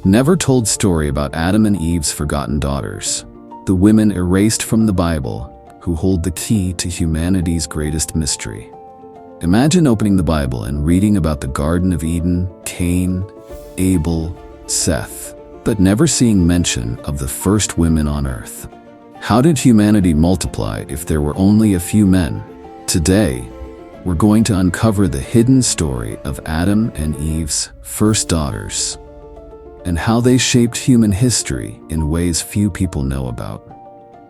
never-told story about Adam and Eve's forgotten daughters, the women erased from the Bible who hold the key to humanity's greatest mystery. Imagine opening the Bible and reading about the Garden of Eden, Cain, Abel, Seth, but never seeing mention of the first women on earth. How did humanity multiply if there were only a few men? Today, we're going to uncover the hidden story of Adam and Eve's first daughters, and how they shaped human history in ways few people know about.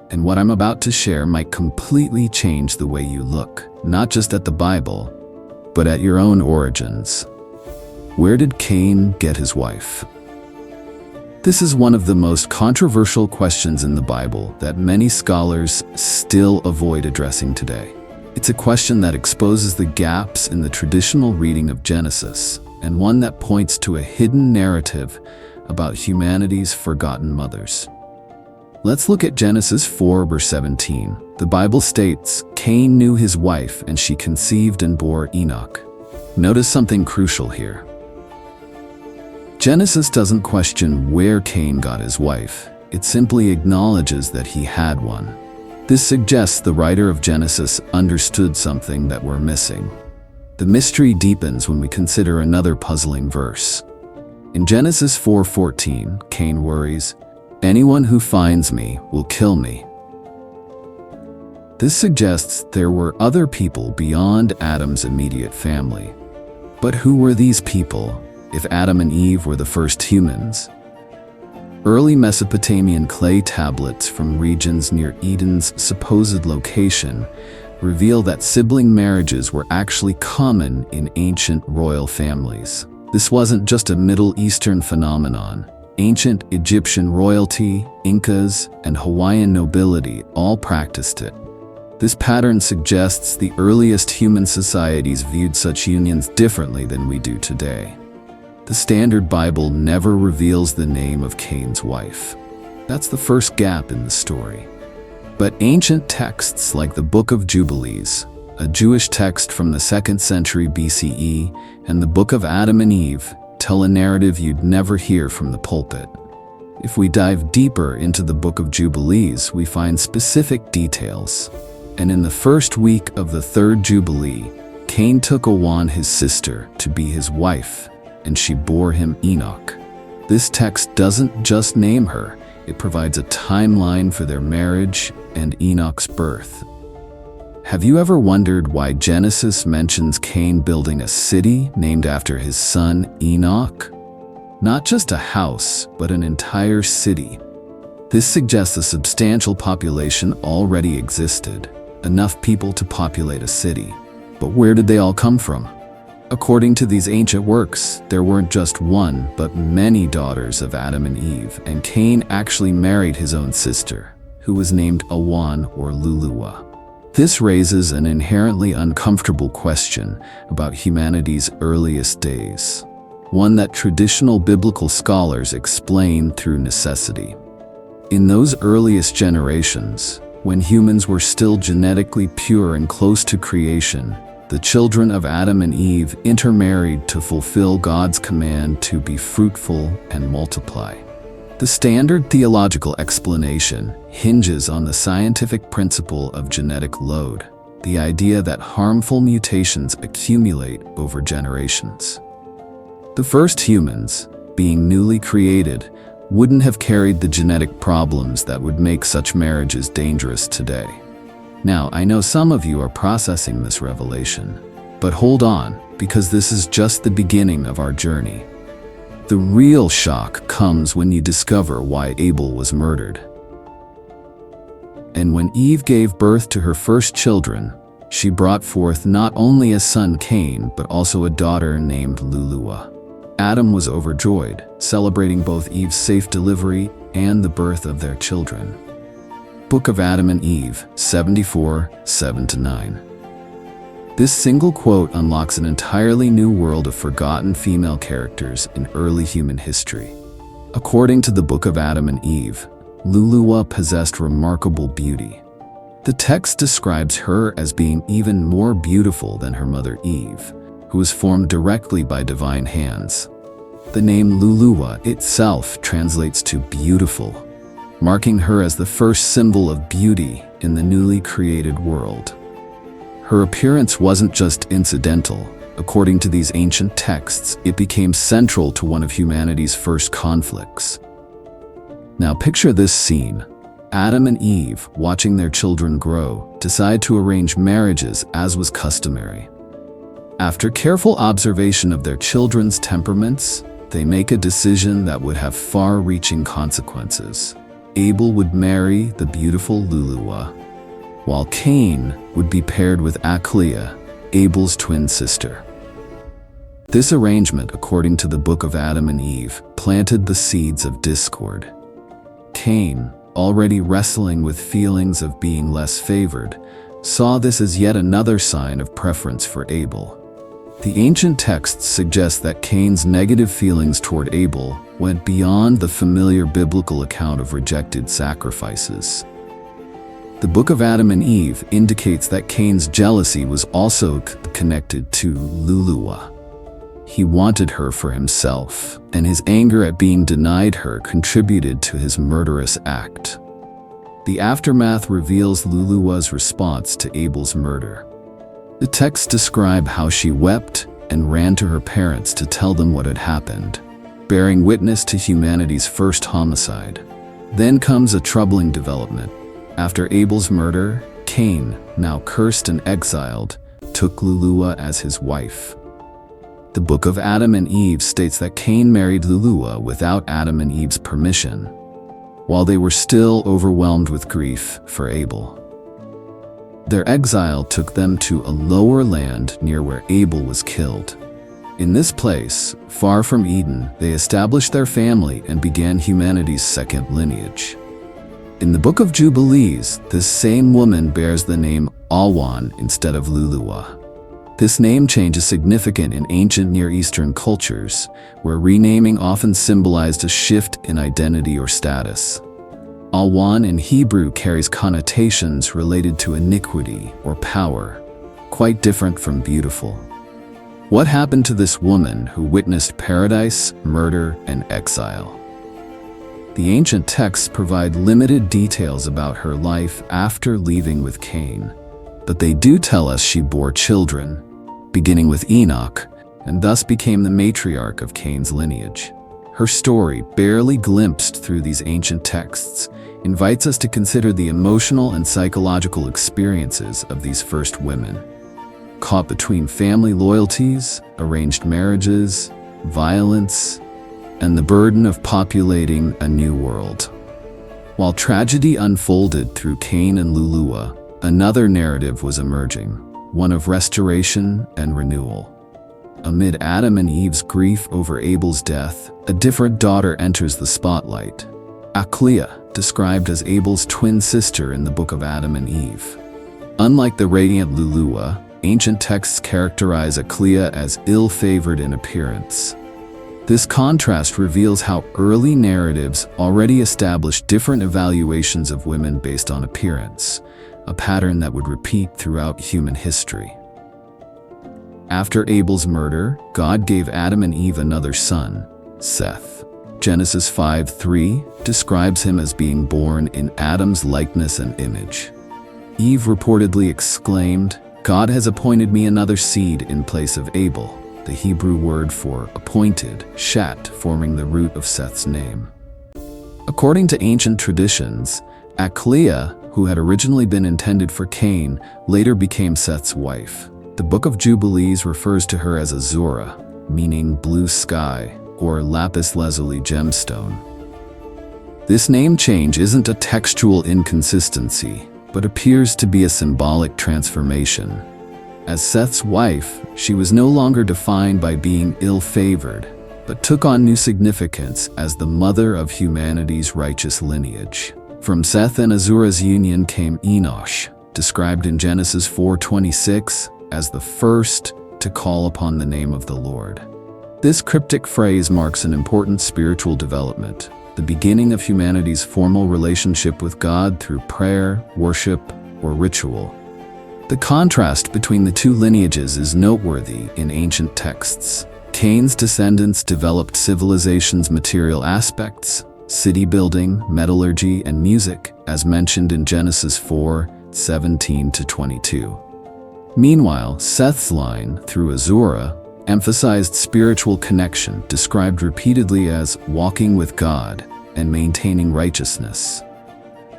And what I'm about to share might completely change the way you look, not just at the Bible, but at your own origins. Where did Cain get his wife? This is one of the most controversial questions in the Bible that many scholars still avoid addressing today. It's a question that exposes the gaps in the traditional reading of Genesis, and one that points to a hidden narrative about humanity's forgotten mothers. Let's look at Genesis 4, verse 17. The Bible states, "Cain knew his wife, and she conceived and bore Enoch." Notice something crucial here. Genesis doesn't question where Cain got his wife. It simply acknowledges that he had one. This suggests the writer of Genesis understood something that we're missing. The mystery deepens when we consider another puzzling verse. In Genesis 4:14, Cain worries, "Anyone who finds me will kill me." This suggests there were other people beyond Adam's immediate family. But who were these people, if Adam and Eve were the first humans? Early Mesopotamian clay tablets from regions near Eden's supposed location reveal that sibling marriages were actually common in ancient royal families. This wasn't just a Middle Eastern phenomenon. Ancient Egyptian royalty, Incas, and Hawaiian nobility all practiced it. This pattern suggests the earliest human societies viewed such unions differently than we do today. The Standard Bible never reveals the name of Cain's wife. That's the first gap in the story. But ancient texts like the Book of Jubilees, a Jewish text from the 2nd century BCE, and the Book of Adam and Eve tell a narrative you'd never hear from the pulpit. If we dive deeper into the Book of Jubilees, we find specific details. And in the first week of the 3rd Jubilee, Cain took Awan, his sister, to be his wife, and she bore him Enoch. This text doesn't just name her, it provides a timeline for their marriage and Enoch's birth. Have you ever wondered why Genesis mentions Cain building a city named after his son Enoch? Not just a house, but an entire city. This suggests a substantial population already existed, enough people to populate a city. But where did they all come from? According to these ancient works, there weren't just one, but many daughters of Adam and Eve, and Cain actually married his own sister, who was named Awan or Luluwa. This raises an inherently uncomfortable question about humanity's earliest days, one that traditional biblical scholars explain through necessity. In those earliest generations, when humans were still genetically pure and close to creation, the children of Adam and Eve intermarried to fulfill God's command to be fruitful and multiply. The standard theological explanation hinges on the scientific principle of genetic load, the idea that harmful mutations accumulate over generations. The first humans, being newly created, wouldn't have carried the genetic problems that would make such marriages dangerous today. Now, I know some of you are processing this revelation, but hold on, because this is just the beginning of our journey. The real shock comes when you discover why Abel was murdered. And when Eve gave birth to her first children, she brought forth not only a son Cain, but also a daughter named Luluwa. Adam was overjoyed, celebrating both Eve's safe delivery and the birth of their children. Book of Adam and Eve, 74, 7-9. This single quote unlocks an entirely new world of forgotten female characters in early human history. According to the Book of Adam and Eve, Luluwa possessed remarkable beauty. The text describes her as being even more beautiful than her mother Eve, who was formed directly by divine hands. The name Luluwa itself translates to beautiful, marking her as the first symbol of beauty in the newly created world. Her appearance wasn't just incidental. According to these ancient texts, it became central to one of humanity's first conflicts. Now picture this scene. Adam and Eve, watching their children grow, decide to arrange marriages as was customary. After careful observation of their children's temperaments, they make a decision that would have far-reaching consequences. Abel would marry the beautiful Luluwa, while Cain would be paired with Aklia, Abel's twin sister. This arrangement, according to the Book of Adam and Eve, planted the seeds of discord. Cain, already wrestling with feelings of being less favored, saw this as yet another sign of preference for Abel. The ancient texts suggest that Cain's negative feelings toward Abel went beyond the familiar biblical account of rejected sacrifices. The Book of Adam and Eve indicates that Cain's jealousy was also connected to Luluwa. He wanted her for himself, and his anger at being denied her contributed to his murderous act. The aftermath reveals Luluwa's response to Abel's murder. The texts describe how she wept and ran to her parents to tell them what had happened, bearing witness to humanity's first homicide. Then comes a troubling development. After Abel's murder, Cain, now cursed and exiled, took Luluwa as his wife. The Book of Adam and Eve states that Cain married Luluwa without Adam and Eve's permission, while they were still overwhelmed with grief for Abel. Their exile took them to a lower land near where Abel was killed. In this place, far from Eden, they established their family and began humanity's second lineage. In the Book of Jubilees, this same woman bears the name Alwan instead of Luluwa. This name change is significant in ancient Near Eastern cultures, where renaming often symbolized a shift in identity or status. Alwan in Hebrew carries connotations related to iniquity or power, quite different from beautiful. What happened to this woman who witnessed paradise, murder, and exile? The ancient texts provide limited details about her life after leaving with Cain, but they do tell us she bore children, beginning with Enoch, and thus became the matriarch of Cain's lineage. Her story, barely glimpsed through these ancient texts, invites us to consider the emotional and psychological experiences of these first women. Caught between family loyalties, arranged marriages, violence, and the burden of populating a new world. While tragedy unfolded through Cain and Luluwa, another narrative was emerging, one of restoration and renewal. Amid Adam and Eve's grief over Abel's death, a different daughter enters the spotlight. Aklia, described as Abel's twin sister in the Book of Adam and Eve. Unlike the radiant Luluwa, ancient texts characterize Aklia as ill-favored in appearance. This contrast reveals how early narratives already established different evaluations of women based on appearance, a pattern that would repeat throughout human history. After Abel's murder, God gave Adam and Eve another son, Seth. Genesis 5:3 describes him as being born in Adam's likeness and image. Eve reportedly exclaimed, "God has appointed me another seed in place of Abel," the Hebrew word for appointed, shat, forming the root of Seth's name. According to ancient traditions, Aklia, who had originally been intended for Cain, later became Seth's wife. The Book of Jubilees refers to her as Azura, meaning blue sky, or lapis lazuli gemstone. This name change isn't a textual inconsistency, but appears to be a symbolic transformation. As Seth's wife, she was no longer defined by being ill-favored, but took on new significance as the mother of humanity's righteous lineage. From Seth and Azura's union came Enosh, described in Genesis 4:26 as the first to call upon the name of the Lord. This cryptic phrase marks an important spiritual development, the beginning of humanity's formal relationship with God through prayer, worship, or ritual. The contrast between the two lineages is noteworthy in ancient texts. Cain's descendants developed civilization's material aspects, city building, metallurgy, and music, as mentioned in Genesis 4:17-22. Meanwhile, Seth's line, through Azura, emphasized spiritual connection, described repeatedly as walking with God and maintaining righteousness.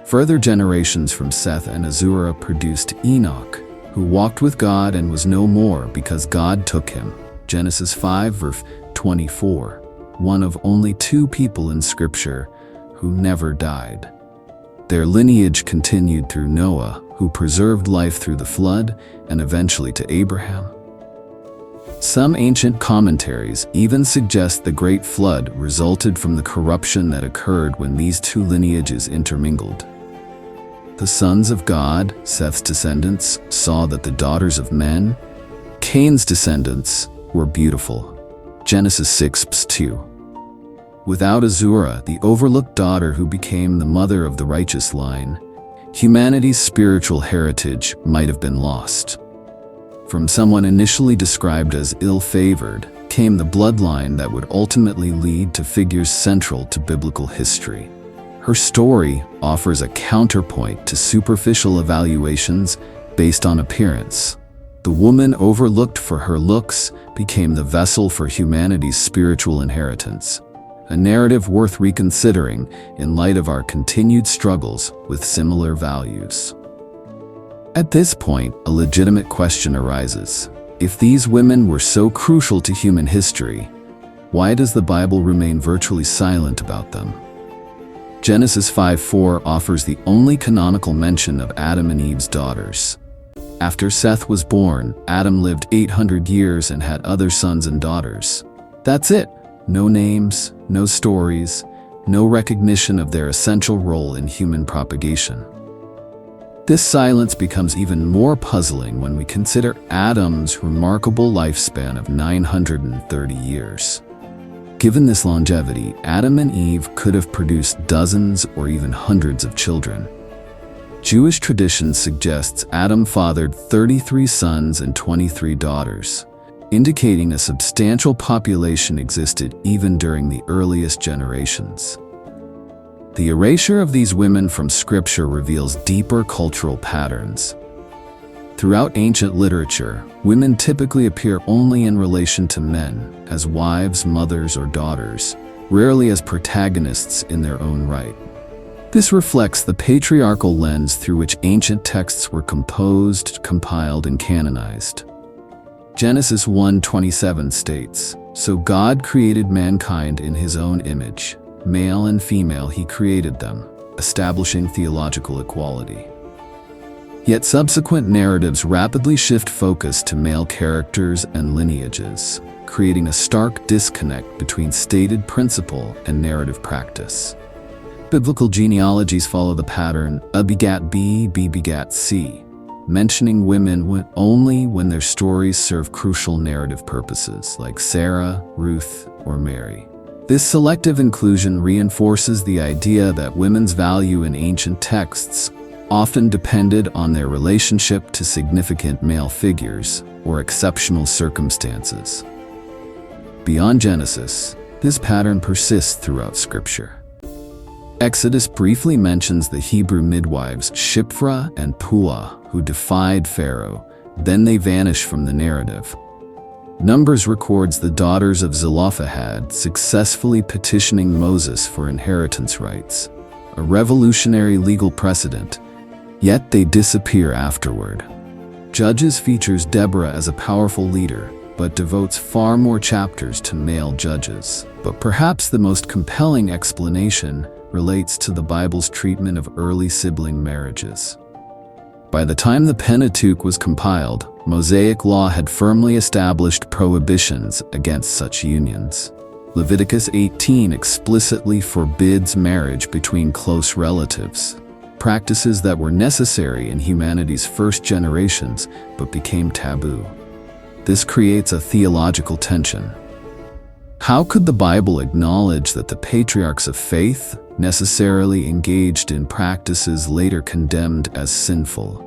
Further generations from Seth and Azura produced Enoch, who walked with God and was no more because God took him. Genesis 5:24, one of only 2 people in Scripture who never died. Their lineage continued through Noah, who preserved life through the flood, and eventually to Abraham. Some ancient commentaries even suggest the Great Flood resulted from the corruption that occurred when these 2 lineages intermingled. The sons of God, Seth's descendants, saw that the daughters of men, Cain's descendants, were beautiful. Genesis 6:2. Without Azura, the overlooked daughter who became the mother of the righteous line, humanity's spiritual heritage might have been lost. From someone initially described as ill-favored came the bloodline that would ultimately lead to figures central to biblical history. Her story offers a counterpoint to superficial evaluations based on appearance. The woman overlooked for her looks became the vessel for humanity's spiritual inheritance, a narrative worth reconsidering in light of our continued struggles with similar values. At this point, a legitimate question arises. If these women were so crucial to human history, why does the Bible remain virtually silent about them? Genesis 5:4 offers the only canonical mention of Adam and Eve's daughters. After Seth was born, Adam lived 800 years and had other sons and daughters. That's it. No names, no stories, no recognition of their essential role in human propagation. This silence becomes even more puzzling when we consider Adam's remarkable lifespan of 930 years. Given this longevity, Adam and Eve could have produced dozens or even hundreds of children. Jewish tradition suggests Adam fathered 33 sons and 23 daughters, indicating a substantial population existed even during the earliest generations. The erasure of these women from Scripture reveals deeper cultural patterns. Throughout ancient literature, women typically appear only in relation to men, as wives, mothers, or daughters, rarely as protagonists in their own right. This reflects the patriarchal lens through which ancient texts were composed, compiled, and canonized. Genesis 1:27 states, "So God created mankind in his own image. Male and female he created them," establishing theological equality. Yet subsequent narratives rapidly shift focus to male characters and lineages, creating a stark disconnect between stated principle and narrative practice. Biblical genealogies follow the pattern A begat B, B begat C, mentioning women only when their stories serve crucial narrative purposes, like Sarah, Ruth, or Mary. This selective inclusion reinforces the idea that women's value in ancient texts often depended on their relationship to significant male figures or exceptional circumstances. Beyond Genesis, this pattern persists throughout Scripture. Exodus briefly mentions the Hebrew midwives Shiphrah and Puah, who defied Pharaoh, then they vanish from the narrative. Numbers records the daughters of Zelophehad successfully petitioning Moses for inheritance rights, a revolutionary legal precedent, yet they disappear afterward. Judges features Deborah as a powerful leader, but devotes far more chapters to male judges. But perhaps the most compelling explanation relates to the Bible's treatment of early sibling marriages. By the time the Pentateuch was compiled, Mosaic law had firmly established prohibitions against such unions. Leviticus 18 explicitly forbids marriage between close relatives, practices that were necessary in humanity's first generations but became taboo. This creates a theological tension. How could the Bible acknowledge that the patriarchs of faith necessarily engaged in practices later condemned as sinful?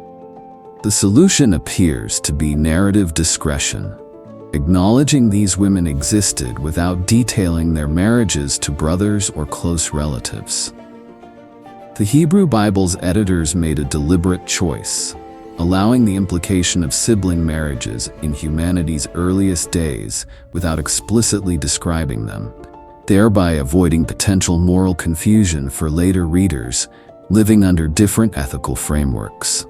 The solution appears to be narrative discretion. acknowledging these women existed without detailing their marriages to brothers or close relatives. The Hebrew Bible's editors made a deliberate choice, allowing the implication of sibling marriages in humanity's earliest days without explicitly describing them, thereby avoiding potential moral confusion for later readers living under different ethical frameworks.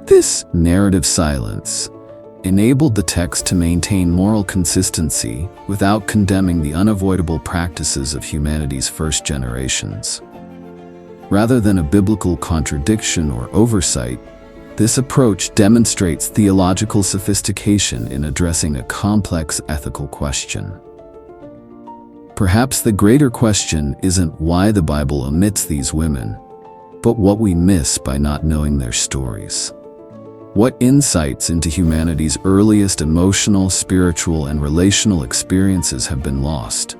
This narrative silence enabled the text to maintain moral consistency without condemning the unavoidable practices of humanity's first generations. Rather than a biblical contradiction or oversight, this approach demonstrates theological sophistication in addressing a complex ethical question. Perhaps the greater question isn't why the Bible omits these women, but what we miss by not knowing their stories. What insights into humanity's earliest emotional, spiritual, and relational experiences have been lost?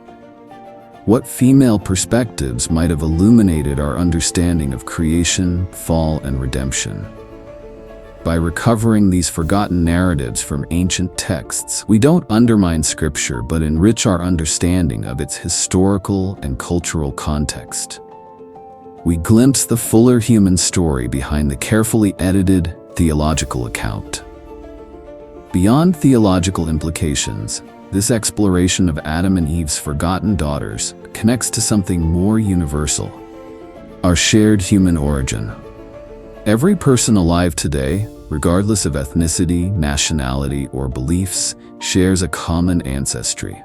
What female perspectives might have illuminated our understanding of creation, fall, and redemption? By recovering these forgotten narratives from ancient texts, we don't undermine Scripture but enrich our understanding of its historical and cultural context. We glimpse the fuller human story behind the carefully edited theological account. Beyond theological implications, this exploration of Adam and Eve's forgotten daughters connects to something more universal: our shared human origin. Every person alive today, regardless of ethnicity, nationality, or beliefs, shares a common ancestry.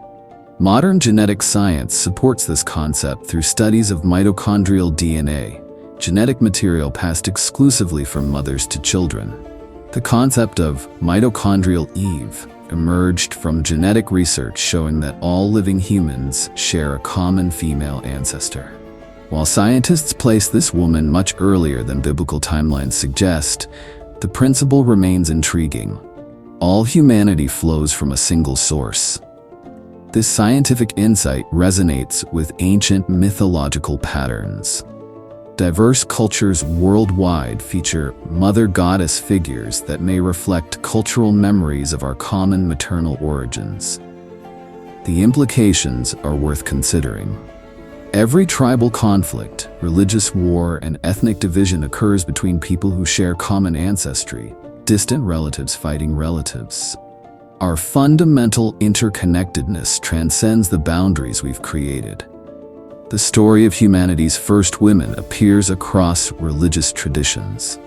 Modern genetic science supports this concept through studies of mitochondrial DNA, genetic material passed exclusively from mothers to children. The concept of mitochondrial Eve emerged from genetic research showing that all living humans share a common female ancestor. While scientists place this woman much earlier than biblical timelines suggest, the principle remains intriguing. All humanity flows from a single source. This scientific insight resonates with ancient mythological patterns. Diverse cultures worldwide feature mother goddess figures that may reflect cultural memories of our common maternal origins. The implications are worth considering. Every tribal conflict, religious war, and ethnic division occurs between people who share common ancestry, distant relatives fighting relatives. Our fundamental interconnectedness transcends the boundaries we've created. The story of humanity's first women appears across religious traditions.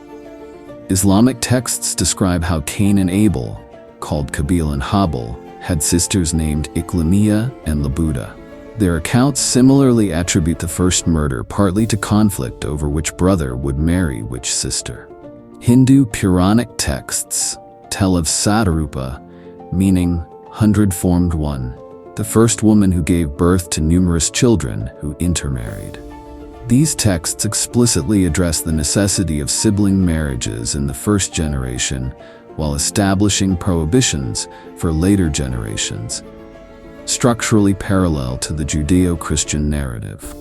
Islamic texts describe how Cain and Abel, called Qabil and Habil, had sisters named Iklimiyah and Labuda. Their accounts similarly attribute the first murder partly to conflict over which brother would marry which sister. Hindu Puranic texts tell of Satarupa, meaning hundred-formed one, the first woman who gave birth to numerous children who intermarried. These texts explicitly address the necessity of sibling marriages in the first generation while establishing prohibitions for later generations, structurally parallel to the Judeo-Christian narrative.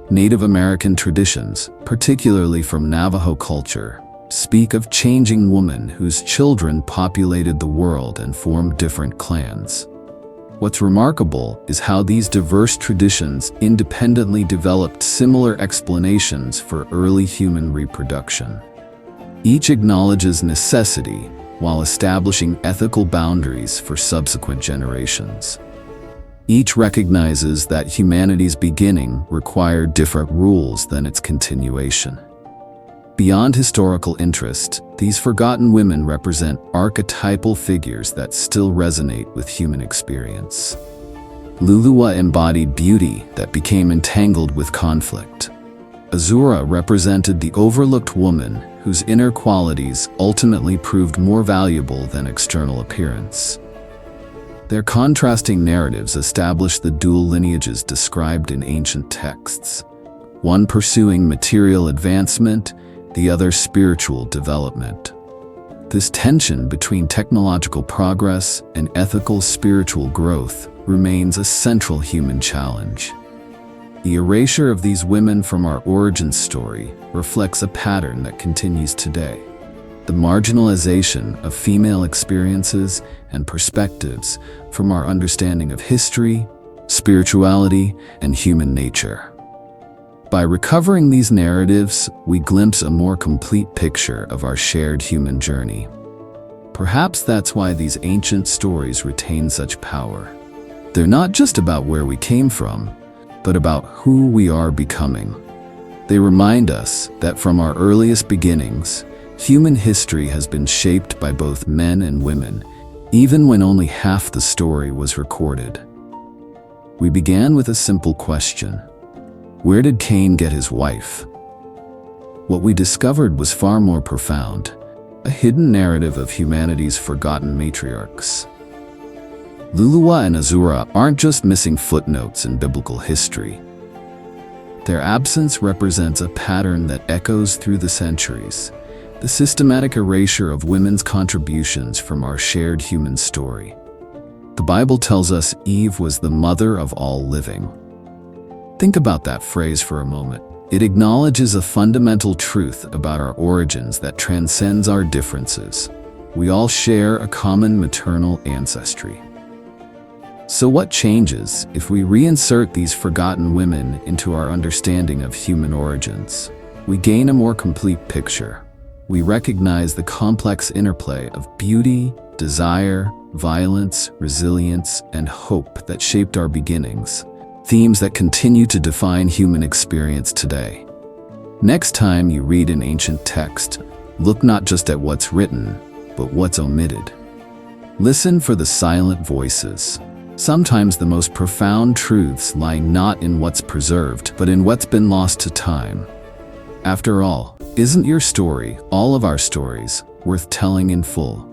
Native American traditions, particularly from Navajo culture, speak of changing women whose children populated the world and formed different clans. What's remarkable is how these diverse traditions independently developed similar explanations for early human reproduction. Each acknowledges necessity while establishing ethical boundaries for subsequent generations. Each recognizes that humanity's beginning required different rules than its continuation. Beyond historical interest, these forgotten women represent archetypal figures that still resonate with human experience. Luluwa embodied beauty that became entangled with conflict. Azura represented the overlooked woman whose inner qualities ultimately proved more valuable than external appearance. Their contrasting narratives establish the dual lineages described in ancient texts, one pursuing material advancement, the other spiritual development. This tension between technological progress and ethical spiritual growth remains a central human challenge. The erasure of these women from our origin story reflects a pattern that continues today. the marginalization of female experiences and perspectives from our understanding of history, spirituality, and human nature. By recovering these narratives, we glimpse a more complete picture of our shared human journey. Perhaps that's why these ancient stories retain such power. They're not just about where we came from, but about who we are becoming. They remind us that from our earliest beginnings, human history has been shaped by both men and women, even when only half the story was recorded. We began with a simple question: where did Cain get his wife? What we discovered was far more profound, a hidden narrative of humanity's forgotten matriarchs. Luluwa and Azura aren't just missing footnotes in biblical history. Their absence represents a pattern that echoes through the centuries, the systematic erasure of women's contributions from our shared human story. The Bible tells us Eve was the mother of all living. Think about that phrase for a moment. It acknowledges a fundamental truth about our origins that transcends our differences. We all share a common maternal ancestry. So what changes if we reinsert these forgotten women into our understanding of human origins? We gain a more complete picture. We recognize the complex interplay of beauty, desire, violence, resilience, and hope that shaped our beginnings, themes that continue to define human experience today. Next time you read an ancient text, look not just at what's written, but what's omitted. Listen for the silent voices. Sometimes the most profound truths lie not in what's preserved, but in what's been lost to time. After all, isn't your story, all of our stories, worth telling in full?